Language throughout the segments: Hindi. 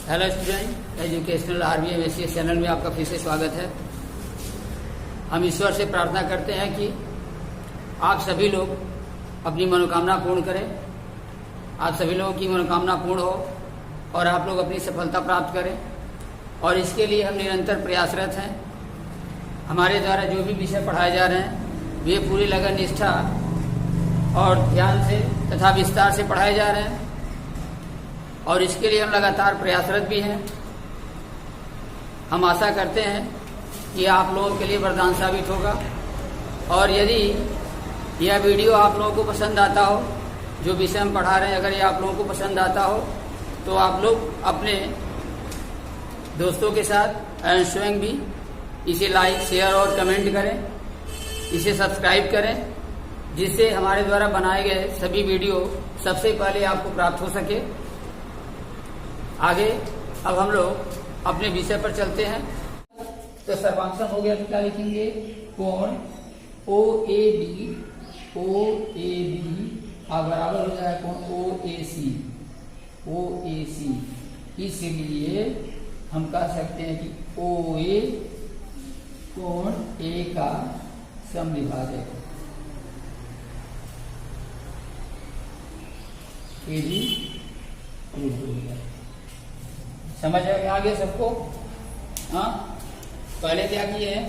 Hello student, educational RBMSCS channel में आपका फिर से स्वागत है। हम ईश्वर से प्रार्थना करते हैं कि आप सभी लोग अपनी मनोकामना पूर्ण करें, आप सभी लोगों की मनोकामना पूर्ण हो और आप लोग अपनी सफलता प्राप्त करें। और इसके लिए हम निरंतर प्रयासरत हैं। हमारे द्वारा जो भी विषय पढ़ाए जा रहे हैं वे पूरी लगन, निष्ठा और ध्यान से तथा विस्तार से पढ़ाए जा रहे हैं और इसके लिए हम लगातार प्रयासरत भी हैं। हम आशा करते हैं कि आप लोगों के लिए वरदान साबित होगा और यदि यह वीडियो आप लोगों को पसंद आता हो, जो विषय हम पढ़ा रहे हैं अगर ये आप लोगों को पसंद आता हो तो आप लोग अपने दोस्तों के साथ एवं स्वयं भी इसे लाइक, शेयर और कमेंट करें, इसे सब्सक्राइब करें, जिससे हमारे द्वारा बनाए गए सभी वीडियो सबसे पहले आपको प्राप्त हो सके। आगे अब हम लोग अपने विषय पर चलते हैं। तो सर्वांशम हो गया तो क्या लिखेंगे? कोण OAB बराबर हो जाएगा कोण OAC। इसलिए हम कह सकते हैं कि OA कोण A का समविभाजक है। AB प्रूफ हो गया। समझ आ गया सबको? हाँ, पहले क्या किए हैं,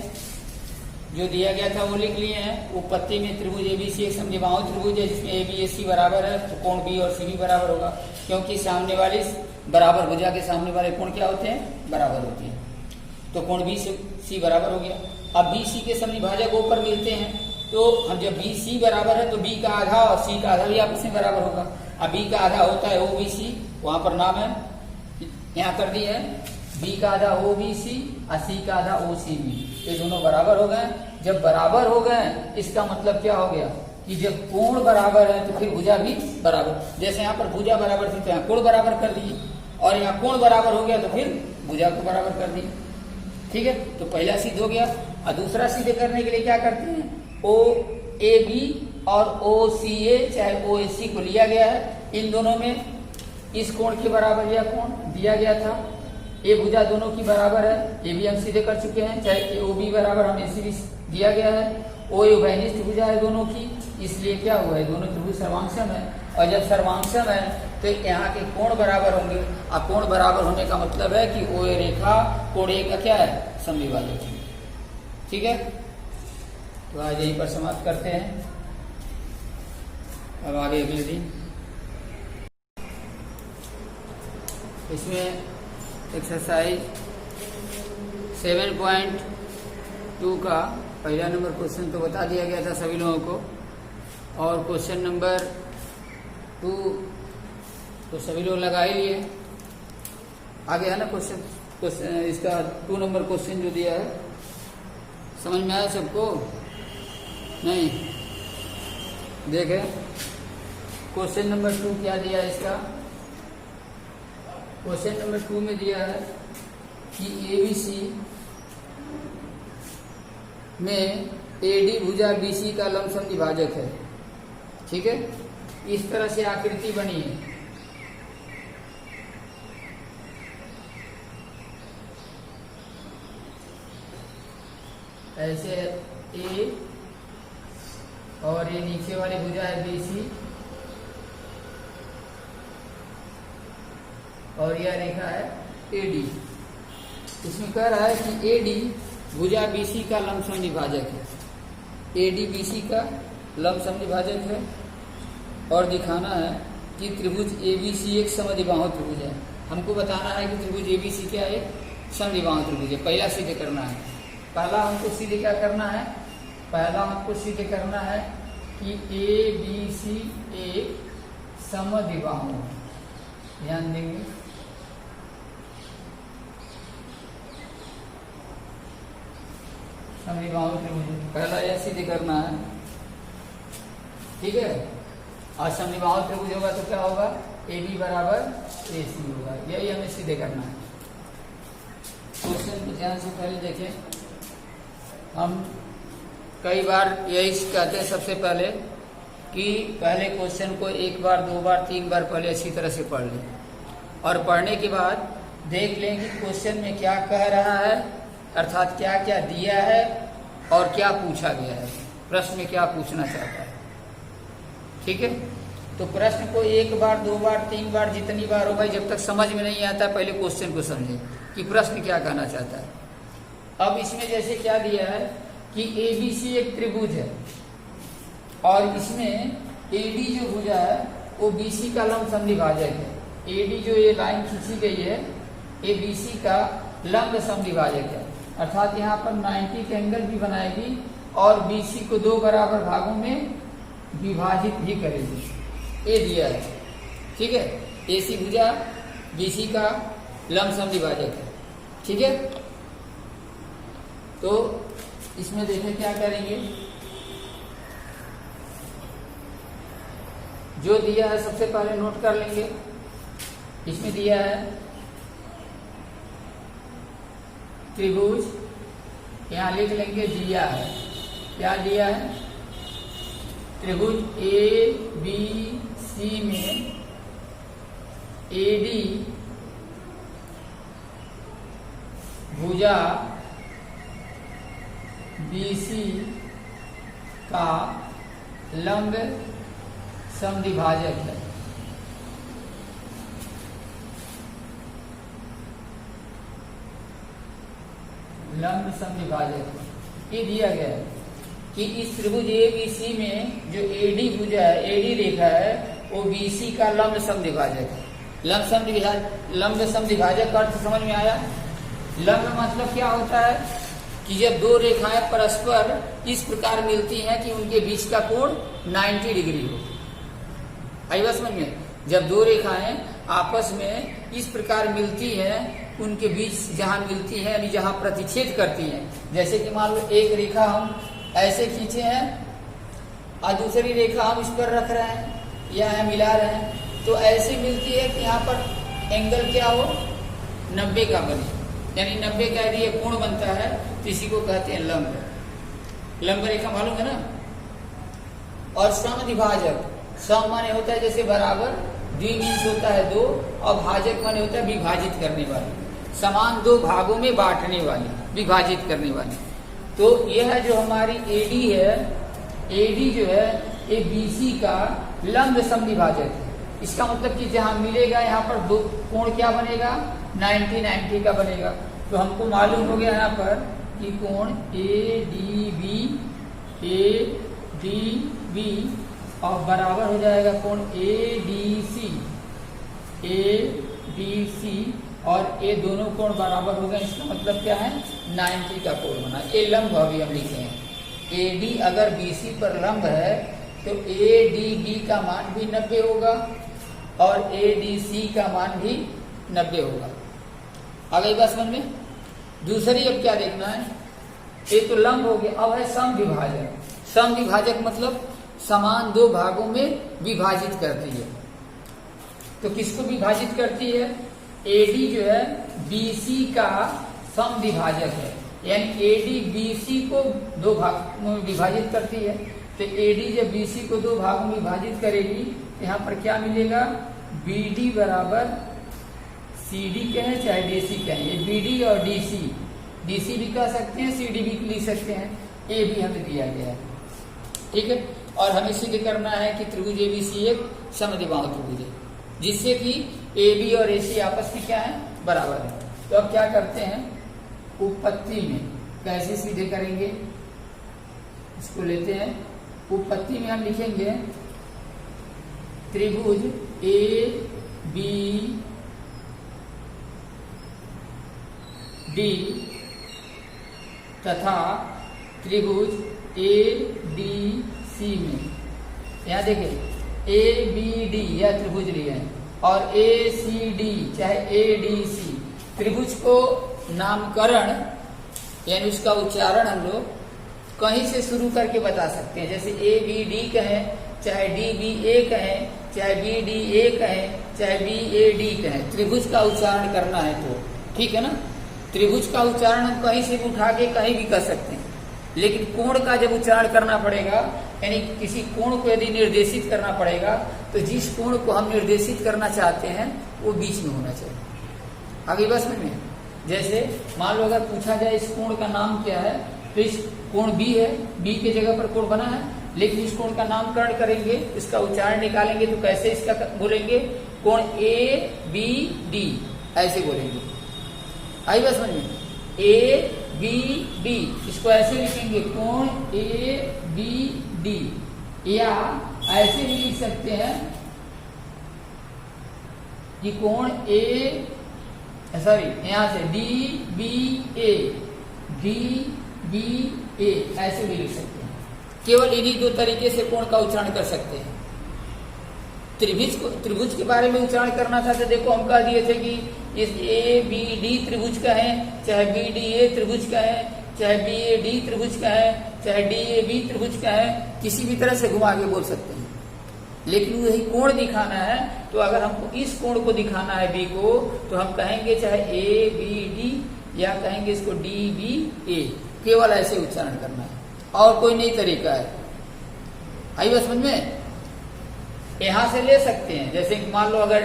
जो दिया गया था वो लिख लिए हैं। वो पत्ती में त्रिभुज ABC एक समद्विबाहु त्रिभुज है जिसमें ABAC बराबर है, तो कोण B और CB बराबर होगा, क्योंकि सामने वाली बराबर भुजा के सामने वाले कोण क्या होते हैं? बराबर होते हैं। तो कोण B से C बराबर हो गया। अब BC के समद्विभाजक ऊपर मिलते हैं, तो हम जब BC बराबर है तो B का आधा और C का आधा भी आपस में बराबर होगा। अब B का आधा होता है OBC, वहां पर नाम है यहाँ कर दिए है। B का आधा OBC और C का आधा OCB, ये दोनों बराबर हो गए। जब बराबर हो गए इसका मतलब क्या हो गया कि जब कोण बराबर है तो फिर भुजा भी बराबर। जैसे यहाँ पर भुजा बराबर थी तो यहाँ कोण बराबर कर दिए, और यहाँ कोण बराबर हो गया तो फिर भुजा को बराबर कर दिए। ठीक है, तो पहला सिद्ध हो गया। और दूसरा सिद्ध करने के लिए क्या करते हैं? OAB और OCA चाहे OAC को लिया गया है। इन दोनों में इस कोण के बराबर यह कोण दिया गया था। ये भुजा दोनों की बराबर है, ये भी हम सीधे कर चुके हैं। चाहे OB बराबर हम AC भी दिया गया है। OA उभयनिष्ठ भुजा है दोनों की, इसलिए क्या हुआ है? दोनों त्रिभुज सर्वांशम है। और जब सर्वांशम है तो यहाँ के कोण बराबर होंगे। अब कोण बराबर होने का मतलब है कि OA रेखा कोण A का क्या है? समद्विभाजक है। ठीक है, तो आज यहीं पर समाप्त करते हैं। अब आगे अगले दिन इसमें एक्सरसाइज 7.2 का पहला नंबर क्वेश्चन तो बता दिया गया था सभी लोगों को, और क्वेश्चन नंबर 2 तो सभी लोग लगा ही लिए। आगे है ना क्वेश्चन इसका 2 नंबर क्वेश्चन जो दिया है, समझ में आया सबको? नहीं? देखें क्वेश्चन नंबर 2 क्या दिया है इसका। क्वेश्चन नंबर 2 में दिया है कि ABC में AD भुजा BC का लंब समद्विभाजक है। ठीक है, इस तरह से आकृति बनी है। ऐसे A और ये नीचे वाली भुजा है BC और यह रेखा है AD। इसमें कह रहा है कि AD भुजा BC का लंब समद्विभाजक है। AD BC का लंब समद्विभाजक है और दिखाना है कि त्रिभुज ABC एक समद्विबाहु त्रिभुज है। हमको बताना है कि त्रिभुज ABC क्या है? समद्विबाहु त्रिभुज है। पहला सिद्ध करना है। पहला हमको सिद्ध क्या करना है? पहला हमको सिद्ध करना है कि ABC एक समद्विबाहु है। ध्यान देंगे, समद्विबाहु त्रिभुज पहला यह सिद्ध करना है। ठीक है, और समद्विबाहु त्रिभुज होगा तो क्या होगा? AB बराबर AC होगा। यही हमें सिद्ध करना है। क्वेश्चन को ध्यान से पहले देखें। हम कई बार यही कहते हैं सबसे पहले कि पहले क्वेश्चन को एक बार, दो बार, तीन बार पहले अच्छी तरह से पढ़ लें और पढ़ने के बाद देख लें कि क्वेश्चन में क्या कह रहा है, अर्थात क्या क्या दिया है और क्या पूछा गया है, प्रश्न में क्या पूछना चाहता है। ठीक है, तो प्रश्न को एक बार, दो बार, तीन बार, जितनी बार हो भाई, जब तक समझ में नहीं आता पहले क्वेश्चन को समझे कि प्रश्न क्या कहना चाहता है। अब इसमें जैसे क्या दिया है कि ABC एक त्रिभुज है और इसमें AD जो भुजा है वो BC का लंब समद्विभाजक है। AD जो ये लाइन खींची गई है ये BC का लंब समद्विभाजक है, अर्थात यहाँ पर 90 के एंगल भी बनाएगी और BC को दो बराबर भागों में विभाजित भी करेगी। ये दिया है। ठीक है, AC भुजा BC का लंब समद्विभाजक है। ठीक है, तो इसमें देखें क्या करेंगे, जो दिया है सबसे पहले नोट कर लेंगे। इसमें दिया है त्रिभुज, यहां लिख लेंगे दिया है, क्या दिया है, त्रिभुज ABC में AD भुजा BC का लंब समद्विभाजक है। लंब समद्विभाजक ये दिया गया है कि इस त्रिभुज ABC में जो AD भुजा है, AD रेखा है, वो BC का लंब समद्विभाजक है। लंब समद्विभाजक का अर्थ समझ में आया। लंब मतलब क्या होता है कि जब दो रेखाएं परस्पर इस प्रकार मिलती हैं कि उनके बीच का कोण 90 डिग्री हो। आई बात समझ में? जब दो रेखाएं आपस में इस प्रकार मिलती हैं, उनके बीच जहां मिलती है यानी जहां प्रतिच्छेद करती हैं, जैसे कि मान लो एक रेखा हम ऐसे खींचे हैं और दूसरी रेखा हम इस पर रख रहे हैं या मिला रहे हैं, तो ऐसे मिलती है कि यहाँ पर एंगल क्या हो, 90 का बने, यानी 90 का यदि कोण बनता है तो इसी को कहते हैं लंब। लंब रेखा मालूम है ना। और समद्विभाजक, सम माने होता है जैसे बराबर, द्विमींस होता है दो, और भाजक माने होता है विभाजित करने वाली, समान दो भागों में बांटने वाली, विभाजित करने वाली। तो यह जो हमारी AD है, AD जो है ये BC का लंब समद्विभाजक है। इसका मतलब कि जहां मिलेगा यहाँ पर दो कोण क्या बनेगा, 90 का बनेगा। तो हमको मालूम हो गया यहाँ पर कि कोण ADB और बराबर हो जाएगा कोण ADC और ये दोनों कोण बराबर हो गए। इसका मतलब क्या है, 90 का कोण बना। ये लंब अभी हम लिखे हैं। AD अगर BC पर लंब है तो ADB का मान भी 90 होगा और ADC का मान भी 90 होगा। आ गई बात समझ में। दूसरी अब क्या देखना है, ये तो लंब हो गया, अब है समद्विभाजक। समद्विभाजक मतलब समान दो भागों में विभाजित करती है। तो किसको विभाजित करती है, AD जो है BC का समद्विभाजक है, यानी AD BC को दो भाग में विभाजित करती है। तो AD जब BC को दो भागों में विभाजित करेगी, यहाँ पर क्या मिलेगा, BD बराबर CD कहें चाहे DC कहें, ये BD और DC भी कह सकते हैं, CD भी लिख सकते हैं। ये भी हमें दिया गया है। ठीक है, और हमें सिद्ध करना है कि त्रिभुज ABC एक समद्विबाहु त्रिभुज है, जिससे कि AB और AC आपस में क्या है, बराबर है। तो अब क्या करते हैं, उपपत्ति में कैसे सीधे करेंगे, इसको लेते हैं। उपपत्ति में हम लिखेंगे त्रिभुज ABD तथा त्रिभुज ADC में, यहाँ देखिए ABD या त्रिभुज लिए हैं और ACD चाहे ADC, त्रिभुज को नामकरण यानी उसका उच्चारण हम लोग कहीं से शुरू करके बता सकते हैं। जैसे ABD कहें, चाहे DBA कहें, चाहे BDA कहें, चाहे BAD कहें, त्रिभुज का उच्चारण करना है तो ठीक है ना। त्रिभुज का उच्चारण हम कहीं से भी उठा के कहीं भी कर सकते हैं, लेकिन कोण का जब उच्चारण करना पड़ेगा, यानी किसी कोण को यदि निर्देशित करना पड़ेगा, तो जिस कोण को हम निर्देशित करना चाहते हैं वो बीच में होना चाहिए। आगे बस में जैसे मान लो अगर पूछा जाए इस कोण का नाम क्या है, तो इस कोण बी है, बी के जगह पर कोण बना है, लेकिन इस कोण का नामकरण करेंगे, इसका उच्चारण निकालेंगे तो कैसे इसका बोलेंगे, कोण ए बी डी ऐसे बोलेंगे। आई बस समझ में, ए बी डी इसको ऐसे लिखेंगे कोण ए बी डी, या ऐसे भी लिख सकते हैं कि कोण ए सॉरी यहां से डी बी ए, डी बी ए ऐसे भी लिख सकते हैं। केवल इन्हीं दो तरीके से कोण का उच्चारण कर सकते हैं। त्रिभुज के बारे में उच्चारण करना था तो देखो हम कह दिए थे कि इस ए बी डी त्रिभुज का है, चाहे बी डी ए त्रिभुज का है, चाहे बी ए डी त्रिभुज का है, चाहे डी ए बी त्रिभुज का है, किसी भी तरह से घुमा के बोल सकते हैं। लेकिन वही कोण दिखाना है, तो अगर हमको इस कोण को दिखाना है बी को, तो हम कहेंगे चाहे ए बी डी या कहेंगे इसको डी बी ए, केवल ऐसे उच्चारण करना है, और कोई नहीं तरीका है। आई बात समझ में? यहां से ले सकते हैं, जैसे मान लो अगर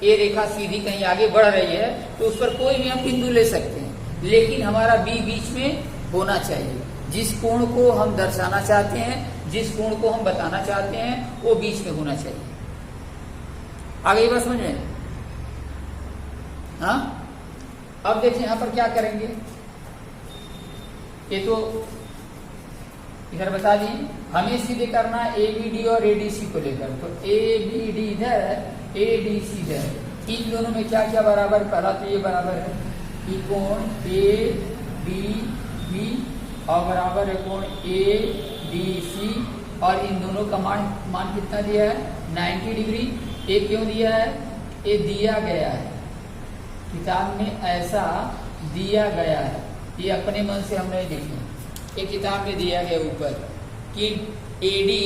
ए रेखा सीधी कहीं आगे बढ़ रही है तो उस पर कोई भी हम बिंदु ले सकते हैं, लेकिन हमारा बी बीच में होना चाहिए। जिस कोण को हम दर्शाना चाहते हैं, जिस कोण को हम बताना चाहते हैं, वो बीच में होना चाहिए। आगे बात समझ में? हाँ, अब देखिए यहां पर क्या करेंगे, ये तो इधर बता दी, हमें सीधे करना है ए बी डी और एडीसी को लेकर, तो ए बी डी इधर है, ए डी सी इधर, इन दोनों में क्या क्या बराबर, पहला तो ये बराबर है कि कोण ए बी बी और बराबर है कोण ए डी सी, और इन दोनों का मान कितना दिया है, 90 डिग्री। ए क्यों दिया है, ये दिया गया है, किताब में ऐसा दिया गया है, ये अपने मन से हम नहीं लिखे, ये किताब में दिया गया ऊपर कि एडी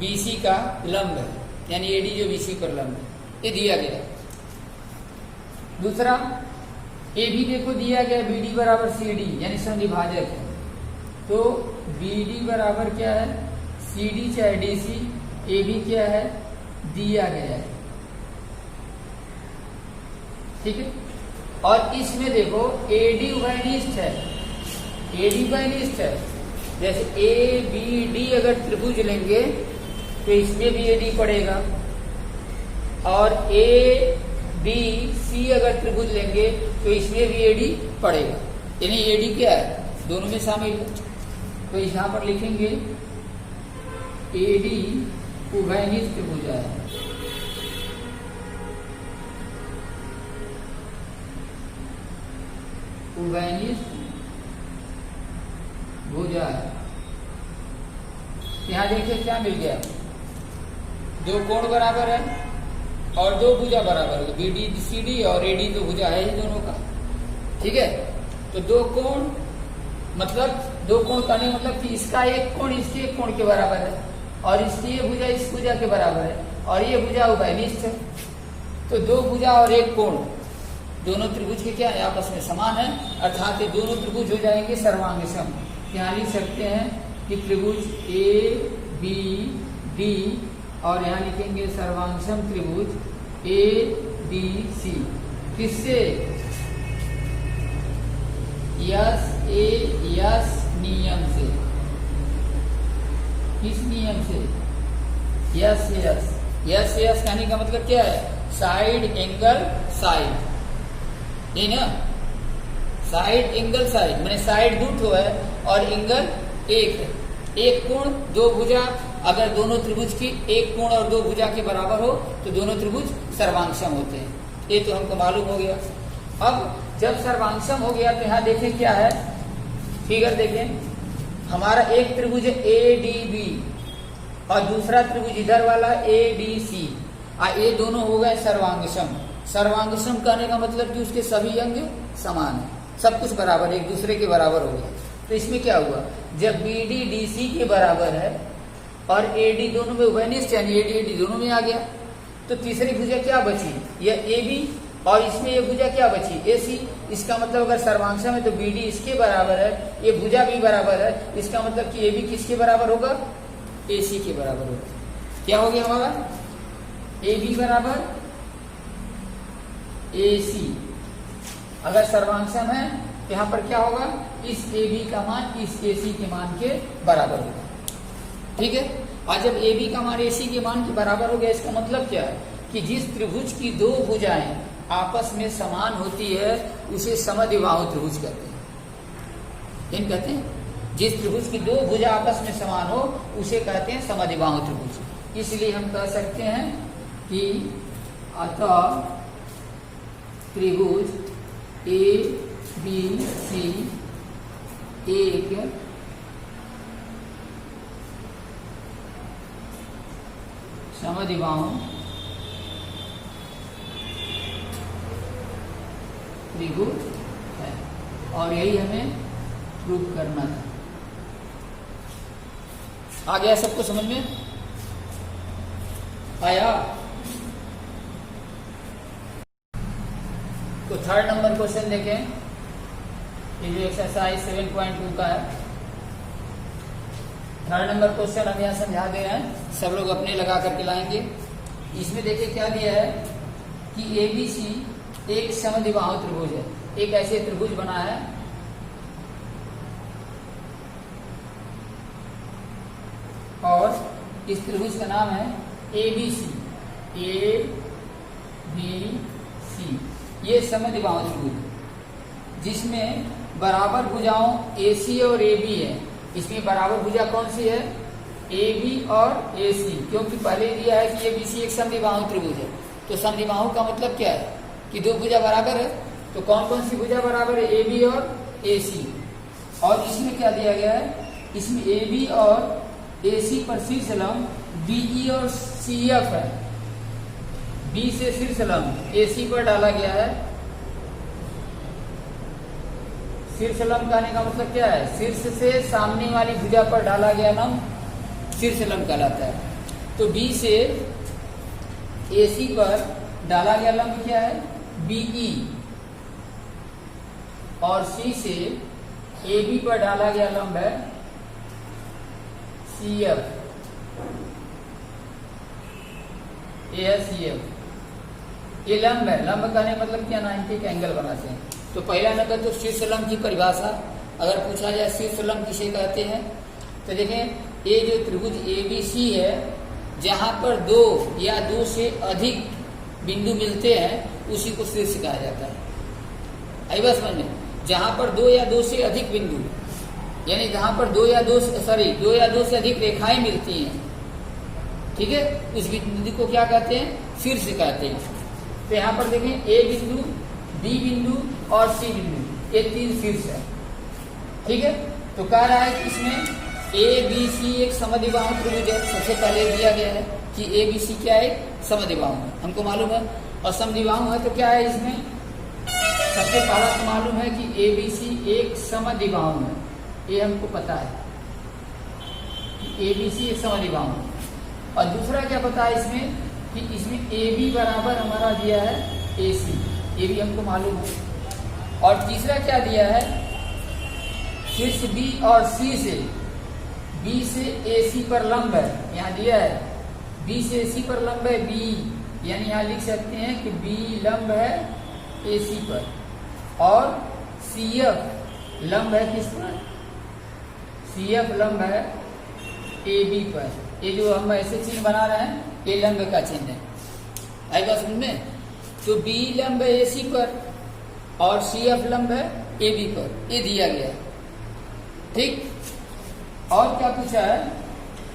बीसी का लंब है, यानी एडी जो बीसी पर लंब है, ये दिया गया। दूसरा ए भी देखो दिया गया, बी डी बराबर सी डी यानी समविभाजक है, तो बी डी बराबर क्या है, सी डी चाहे डी सी, ए भी क्या है, दिया गया है, ठीक है। और इसमें देखो एडी उभयनिष्ठ है, एडी उभयनिष्ठ है, जैसे ए बी डी अगर त्रिभुज लेंगे तो इसमें भी एडी पड़ेगा, और ए बी सी अगर त्रिभुज लेंगे तो इसमें भी एडी पड़ेगा, यानी एडी क्या है, दोनों में शामिल है। तो यहां पर लिखेंगे एडी उभयनिष्ठ भुजा है, उभयनिष्ठ भुजा है। यहां देखिए क्या मिल गया, दो कोण बराबर है और दो भुजा बराबर है, बी डी सी डी और ए डी तो भुजा है ही दोनों का, ठीक है। तो दो कोण मतलब दो कोण करने मतलब कि इसका एक कोण इसके एक कोण के बराबर है, और इसकी ये भुजा इस भुजा के बराबर है, और ये भुजा उभयनिष्ठ है। तो दो भुजा और एक कोण दोनों त्रिभुज के क्या है, आपस में समान है, अर्थात ये दोनों त्रिभुज हो जाएंगे सर्वांग सम। यहाँ लिख सकते हैं कि त्रिभुज ए बी डी, और यहाँ लिखेंगे सर्वांगसम त्रिभुज ए डी सी, किससे, यस ए यस नियम से, किस नियम से, यस यस, यस यस कहने का मतलब क्या है, साइड एंगल साइड, नहीं ना, साइड एंगल साइड मैंने साइड दो ठो है और एंगल एक है, एक कोण दो भुजा, अगर दोनों त्रिभुज की एक कोण और दो भुजा के बराबर हो तो दोनों त्रिभुज सर्वांगसम होते हैं, ये तो हमको मालूम हो गया। अब जब सर्वांगसम हो गया तो यहाँ देखें क्या है, फिगर देखें, हमारा एक त्रिभुज है ए डी बी और दूसरा त्रिभुज इधर वाला ए डी सी, ये दोनों हो गए सर्वांगसम। सर्वांगसम कहने का मतलब कि उसके सभी अंग समान है, सब कुछ बराबर एक दूसरे के बराबर हो गया। तो इसमें क्या हुआ, जब बी डी डी सी के बराबर है और ए डी दोनों में उभयनिष्ठ यानी ए डी ए डी दोनों में आ गया, तो तीसरी भुजा क्या बची, यह ए बी, और इसमें ये भुजा क्या बची, ए सी। इसका मतलब अगर सर्वांगसम है तो बी डी इसके बराबर है, ये भुजा भी बराबर है, इसका मतलब कि ए बी किसके बराबर होगा, ए सी के बराबर होगा। क्या हो गया हमारा, ए बी बराबर ए सी, अगर सर्वांशम है तो यहाँ पर क्या होगा, इस AB का मान इस AC के मान के बराबर होगा। ठीक है। और जब AB का मान AC के मान के बराबर हो गया, इसका मतलब क्या है कि जिस त्रिभुज की दो भुजाएं आपस में समान होती है उसे समद्विबाहु त्रिभुज कहते हैं। कहते हैं जिस त्रिभुज की दो भुजा आपस में समान हो उसे कहते हैं समद्विबाहु त्रिभुज। इसलिए हम कह सकते हैं कि अतः त्रिभुज ABC एक समद्विबाहु त्रिभुज है, और यही हमें प्रूव करना था। आ गया सबको समझ में आया? तो थर्ड नंबर क्वेश्चन देखें, ये जो एक्सरसाइज 7.2 का है। थर्ड नंबर क्वेश्चन हम यहाँ समझा दे रहे हैं, सब लोग अपने लगा करके लाएंगे। इसमें देखिए क्या दिया है कि ABC एक समद्विबाहु त्रिभुज है। एक ऐसे त्रिभुज बना है और इस त्रिभुज का नाम है ABC। ये समद्विबाहु त्रिभुज जिसमें बराबर भुजाओं AC और AB है। इसमें बराबर भुजा कौन सी है? AB और AC, क्योंकि पहले दिया है कि ABC एक समद्विबाहु त्रिभुज है। तो समद्विबाहु का मतलब क्या है कि दो भुजा बराबर है। तो कौन कौन सी भुजा बराबर है? AB और AC। और इसमें क्या दिया गया है? इसमें AB और AC पर शीर्षलंब BE और CF है। B से शीर्षलंब AC पर डाला गया है। शीर्षलंब कहने का मतलब क्या है? शीर्ष से सामने वाली भुजा पर डाला गया लंब शीर्षलंब कहलाता है। तो B से AC पर डाला गया लंब क्या है? BE। और C से AB पर डाला गया लंब है CF। ये है CF। ये लंब है। लंब कहने मतलब क्या? 90 का एंगल बनाते हैं। तो पहला नंबर तो शीर्षलंब की परिभाषा, अगर पूछा जाए शीर्षलंब किसे कहते हैं, तो देखें ये जो त्रिभुज ABC है, जहां पर दो या दो से अधिक बिंदु मिलते हैं उसी को शीर्ष कहा जाता है। आई बात समझ में? जहां पर दो या दो से अधिक बिंदु, यानी जहां पर दो या दो से अधिक रेखाएं मिलती हैं, ठीक है, उस बिंदु को क्या कहते हैं? शीर्ष कहते हैं। तो यहाँ पर देखें A बिंदु, B बिंदु और C बिंदु, ये तीन शीर्ष है। ठीक है। तो कह रहा है कि इसमें ABC एक समद्विबाहु त्रिभुज है। सबसे पहले दिया गया है कि ABC क्या है? समद्विबाहु है, हमको मालूम है। और समद्विबाहु है तो क्या है इसमें? सबसे पहला तो मालूम है कि ABC एक समद्विबाहु है, ये हमको पता है कि ABC एक समद्विबाहु है। और दूसरा क्या पता है इसमें कि इसमें AB बराबर हमारा दिया है AC, ये भी हमको मालूम है। और तीसरा क्या दिया है? शीर्ष B और C से B से AC पर लंब है, यहाँ दिया है B से AC पर लंब है B, यानी यहाँ लिख सकते हैं कि B लंब है AC पर। और CF लंब है किस पर? CF लंब है AB पर। ये जो हम ऐसे चिन्ह बना रहे हैं ये लंब का चिन्ह है। आई बात समझ में? तो B लंब है AC पर और CF लंब है AB पर, ये दिया गया है। ठीक। और क्या पूछा है?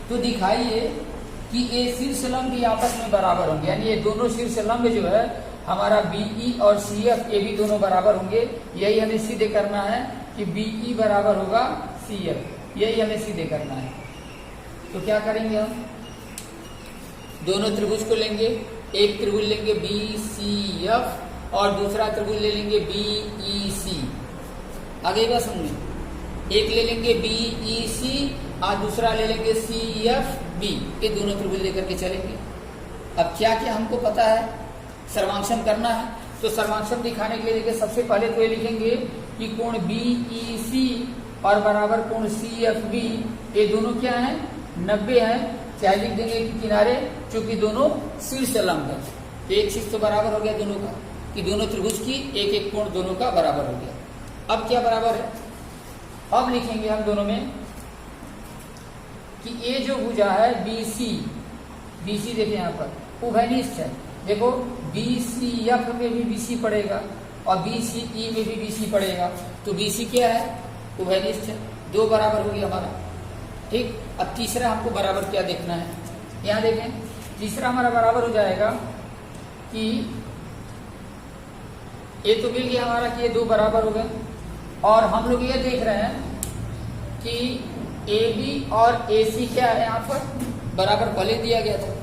तो दिखाइए कि ये शीर्ष लंब भी आपस में बराबर होंगे, यानी ये दोनों शीर्ष लंब जो है हमारा BE और CF, ये भी दोनों बराबर होंगे। यही हमें सिद्ध करना है कि BE बराबर होगा CF, यही हमें सिद्ध करना है। तो क्या करेंगे हम? दोनों त्रिभुज को लेंगे, एक त्रिभुज लेंगे BCF और दूसरा त्रिभुज ले लेंगे BEC। आगे बात समझे? एक ले लेंगे BEC और दूसरा ले लेंगे CFB, ये दोनों त्रिभुज लेकर के चलेंगे। अब क्या क्या हमको पता है? सर्वांशम करना है। तो सर्वांशम दिखाने के लिए देखिए सबसे पहले तो ये लिखेंगे कि कोण BEC और बराबर कोण CFB, ये दोनों क्या है? 90 है। चाहे लिख देंगे कि किनारे, चूंकि दोनों शीर्ष लंब है, तो एक शीर्ष तो बराबर हो गया दोनों का, कि दोनों त्रिभुज की एक एक कोण दोनों का बराबर हो गया। अब क्या बराबर है, अब लिखेंगे हम दोनों में कि ये जो भुजा है BC, BC देखिए यहाँ पर उभयनिष्ठ है। देखो BCF में भी BC पड़ेगा और BCE में भी BC पड़ेगा, तो BC क्या है, उभयनिष्ठ है, दो बराबर हो गया हमारा। ठीक, अब तीसरा हमको बराबर क्या देखना है, यहाँ देखें तीसरा हमारा बराबर हो जाएगा कि ये तो मिल गया हमारा कि ये दो बराबर हो गए, और हम लोग ये देख रहे हैं कि AB और AC क्या है यहाँ पर बराबर पहले दिया गया था।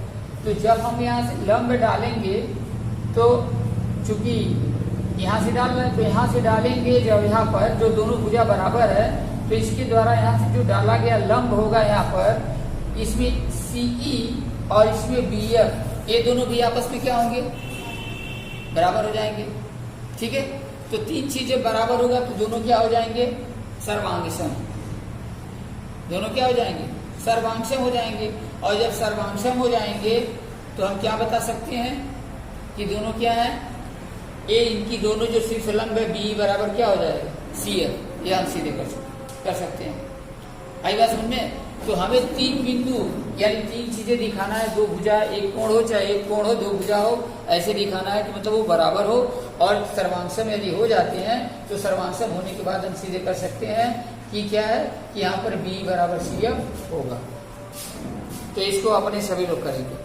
तो जब हम यहाँ से लंब डालेंगे तो चूंकि यहाँ से डाल रहे हैं तो यहाँ से डालेंगे, जब यहाँ पर जो दोनों भुजा बराबर है तो इसके द्वारा यहाँ से जो डाला गया लंब होगा यहाँ पर, इसमें CE और इसमें BF, ये दोनों भी आपस में क्या होंगे, बराबर हो जाएंगे। ठीक है, तो तीन चीजें बराबर होगा तो दोनों क्या हो जाएंगे, सर्वांग सम, दोनों क्या हो जाएंगे, सर्वांग सम हो जाएंगे। और जब सर्वांग सम हो जाएंगे तो हम क्या बता सकते हैं कि दोनों क्या है, ए इनकी दोनों जो शीर्ष लंब है B बराबर क्या हो जाएगा, CF, यह हम सीधे कर सकते हैं। आई बात समझ में। तो हमें तीन बिंदु यानी तीन चीजें दिखाना है, दो भुजा एक कोण हो, चाहे एक कोण हो दो भुजा हो, ऐसे दिखाना है कि मतलब वो बराबर हो। और सर्वांगसम यदि हो जाते हैं तो सर्वांगसम होने के बाद हम सीधे कर सकते हैं कि क्या है कि यहाँ पर B बराबर CF होगा। तो इसको अपने सभी लोग करेंगे।